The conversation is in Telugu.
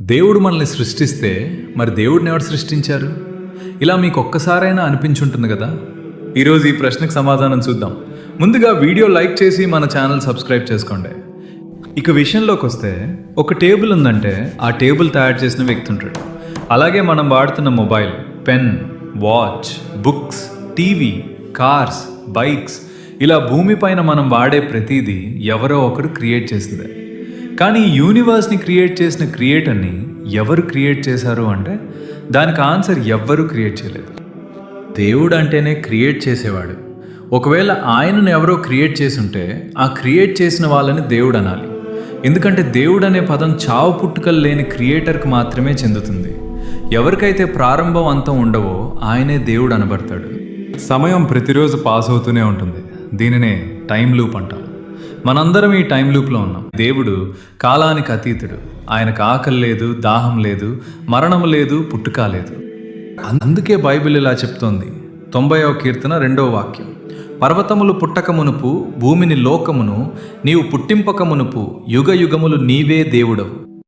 దేవుడు మనల్ని సృష్టిస్తే మరి దేవుడిని ఎవరు సృష్టించారు? ఇలా మీకు ఒక్కసారైనా అనిపించుంటుంది కదా. ఈరోజు ఈ ప్రశ్నకు సమాధానం చూద్దాం. ముందుగా వీడియో లైక్ చేసి మన ఛానల్ సబ్స్క్రైబ్ చేసుకోండి. ఇక విషయంలోకి వస్తే, ఒక టేబుల్ ఉందంటే ఆ టేబుల్ తయారు చేసిన వ్యక్తి ఉంటాడు. అలాగే మనం వాడుతున్న mobile, pen, watch, books, TV, cars, bikes, ఇలా భూమిపైన మనం వాడే ప్రతిదీ ఎవరో ఒకరు క్రియేట్ చేసిందే. కానీ ఈ యూనివర్స్ని క్రియేట్ చేసిన క్రియేటర్ని ఎవరు క్రియేట్ చేశారు అంటే దానికి ఆన్సర్ ఎవ్వరూ క్రియేట్ చేయలేదు. దేవుడు అంటేనే క్రియేట్ చేసేవాడు. ఒకవేళ ఆయనను ఎవరో క్రియేట్ చేసుంటే ఆ క్రియేట్ చేసిన వాళ్ళని దేవుడు అనాలి. ఎందుకంటే దేవుడు అనే పదం చావు పుట్టుకలు లేని క్రియేటర్కి మాత్రమే చెందుతుంది. ఎవరికైతే ప్రారంభం అంతం ఉండవో ఆయనే దేవుడు అనబడతాడు. సమయం ప్రతిరోజు పాస్ అవుతూనే ఉంటుంది. దీనినే టైం లూప్ అంటాం. మనందరం ఈ టైం లూప్లో ఉన్నాం. దేవుడు కాలానికి అతీతుడు. ఆయనకు ఆకలి లేదు, దాహం లేదు, మరణం లేదు, పుట్టుక లేదు. అందుకే బైబిల్ ఇలా చెప్తోంది. 90వ కీర్తన 2వ వాక్యం, పర్వతములు పుట్టక మునుపు, భూమిని లోకమును నీవు పుట్టింపక మునుపు, యుగ యుగములు నీవే దేవుడవు.